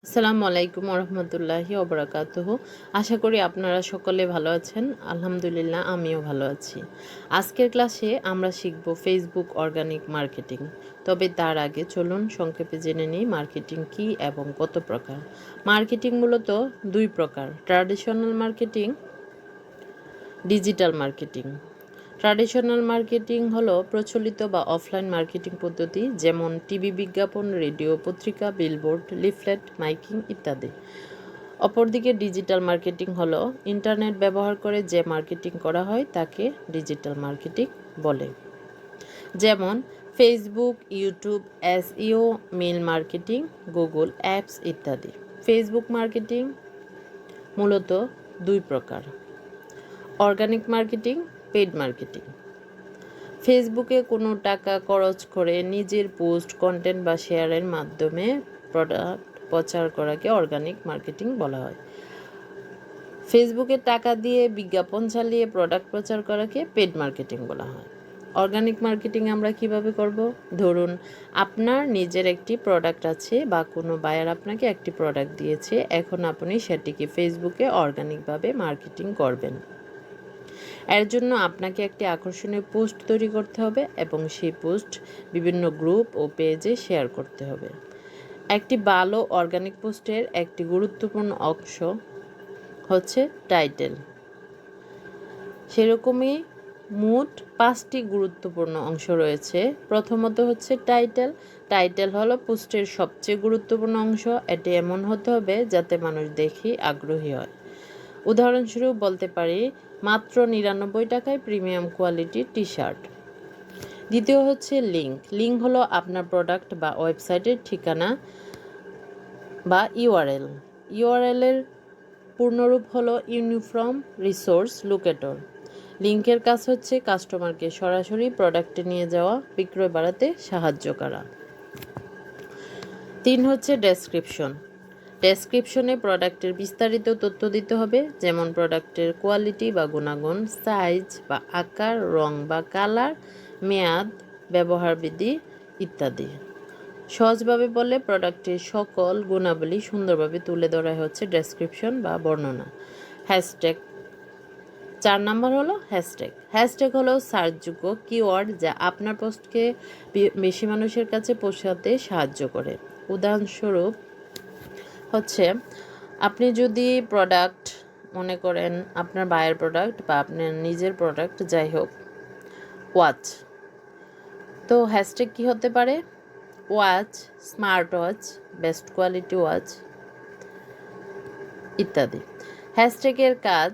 আসসালামু আলাইকুম ওরহমতুল্লাহি ওবরাকাতুহু। আশা করি আপনারা সকলে ভালো আছেন। আলহামদুলিল্লাহ আমিও ভালো আছি। আজকের ক্লাসে আমরা শিখব ফেসবুক অর্গানিক মার্কেটিং। তবে তার আগে চলুন সংক্ষেপে জেনে নিই মার্কেটিং কী এবং কত প্রকার। মার্কেটিং মূলত দুই প্রকার: traditional marketing, digital marketing. Traditional marketing হলো প্রচলিত বা অফলাইন মার্কেটিং পদ্ধতি, যেমন টিভি বিজ্ঞাপন, রেডিও, পত্রিকা, বিলবোর্ড, লিফলেট, মাইকিং ইত্যাদি। অপরদিকে ডিজিটাল মার্কেটিং হলো ইন্টারনেট ব্যবহার করে যে মার্কেটিং করা হয় তাকে ডিজিটাল মার্কেটিং বলে, যেমন Facebook, YouTube, SEO, mail marketing, Google apps ইত্যাদি। ফেসবুক মার্কেটিং মূলত দুই প্রকার: অর্গানিক মার্কেটিং, পেইড মার্কেটিং। ফেসবুকে কোনো টাকা খরচ করে নিজের পোস্ট, কন্টেন্ট বা শেয়ারের মাধ্যমে প্রোডাক্ট প্রচার করাকে অর্গানিক মার্কেটিং বলা হয়। ফেসবুকে টাকা দিয়ে বিজ্ঞাপন চালিয়ে প্রোডাক্ট প্রচার করাকে পেইড মার্কেটিং বলা হয়। অর্গানিক মার্কেটিং আমরা কিভাবে করব? ধরুন আপনার নিজের একটি প্রোডাক্ট আছে বা কোনো বায়ার আপনাকে একটি প্রোডাক্ট দিয়েছে, এখন আপনি সেটিকে ফেসবুকে অর্গানিকভাবে মার্কেটিং করবেন। এর জন্য আপনাকে একটি আকর্ষণীয় পোস্ট তৈরি করতে হবে এবং সেই পোস্ট বিভিন্ন গ্রুপ ও পেজে শেয়ার করতে হবে। একটি ভালো অর্গানিক পোস্টের একটি গুরুত্বপূর্ণ অংশ হচ্ছে টাইটেল। সেরকমই মোট 5টি গুরুত্বপূর্ণ অংশ রয়েছে। প্রথমত হচ্ছে টাইটেল। টাইটেল হলো পোস্টের সবচেয়ে গুরুত্বপূর্ণ অংশ। এটি এমন হতে হবে যাতে মানুষ দেখে আগ্রহী হয়। উদাহরণস্বরূপ বলতে পারি, মাত্র 99 টাকায় প্রিমিয়াম কোয়ালিটির টি শার্ট। দ্বিতীয় হচ্ছে লিঙ্ক। লিঙ্ক হলো আপনার প্রোডাক্ট বা ওয়েবসাইটের ঠিকানা বা ইউআরএল। ইউআরএলের পূর্ণরূপ হলো ইউনিফর্ম রিসোর্স লোকেটর। লিঙ্কের কাজ হচ্ছে কাস্টমারকে সরাসরি প্রোডাক্টে নিয়ে যাওয়া, বিক্রয় বাড়াতে সাহায্য করা। 3 হচ্ছে ডেসক্রিপশন। ডেসক্রিপশনে প্রোডাক্টের বিস্তারিত তথ্য দিতে হবে, যেমন প্রোডাক্টের কোয়ালিটি বা গুণাগুণ, সাইজ বা আকার, রং বা কালার, মেয়াদ, ব্যবহারবিধি ইত্যাদি। সহজভাবে বললে প্রোডাক্টের সকল গুণাবলী সুন্দরভাবে তুলে ধরা হচ্ছে ডেসক্রিপশন বা বর্ণনা। হ্যাশট্যাগ। 4 নাম্বার হলো হ্যাশট্যাগ। হ্যাশট্যাগ হলো সার্চযোগ্য কিওয়ার্ড যা আপনার পোস্টকে বেশি মানুষের কাছে পৌঁছাতে সাহায্য করে। উদাহরণস্বরূপ হচ্ছে, আপনি যদি প্রোডাক্ট মনে করেন আপনার বায়ের প্রোডাক্ট বা আপনার নিজের প্রোডাক্ট, যাই হোক, ওয়াচ, তো হ্যাশট্যাগ কী হতে পারে? Watch, smart watch, best quality watch ইত্যাদি। হ্যাশট্যাগের কাজ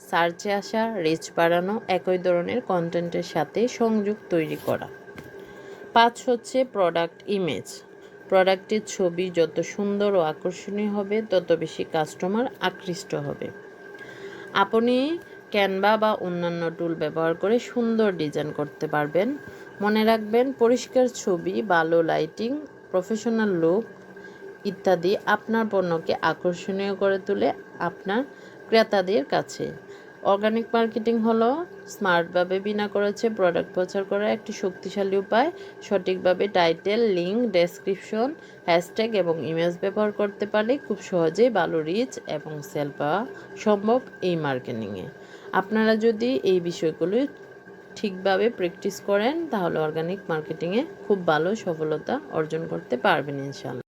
সার্চে আসা, রিচ বাড়ানো, একই ধরনের কন্টেন্টের সাথে সংযোগ তৈরি করা। 5 হচ্ছে প্রোডাক্ট ইমেজ। প্রোডাক্টের ছবি যত সুন্দর ও আকর্ষণীয় হবে তত বেশি কাস্টমার আকৃষ্ট হবে। আপনি ক্যানভা বা অন্যান্য টুল ব্যবহার করে সুন্দর ডিজাইন করতে পারবেন। মনে রাখবেন, পরিষ্কার ছবি, ভালো লাইটিং, প্রফেশনাল লুক ইত্যাদি আপনার পণ্যকে আকর্ষণীয় করে তোলে আপনার ক্রেতাদের কাছে। অর্গানিক মার্কেটিং হলো স্মার্টভাবে বিনা খরচে প্রোডাক্ট প্রচার করার একটি শক্তিশালী উপায়। সঠিকভাবে টাইটেল, লিঙ্ক, ডেসক্রিপশন, হ্যাশট্যাগ এবং ইমেজ ব্যবহার করতে পারলে খুব সহজেই ভালো রিচ এবং সেল পাওয়া সম্ভব এই মার্কেটিংয়ে। আপনারা যদি এই বিষয়গুলি ঠিকভাবে প্র্যাকটিস করেন তাহলে অর্গানিক মার্কেটিংয়ে খুব ভালো সফলতা অর্জন করতে পারবেন ইনশাআল্লাহ।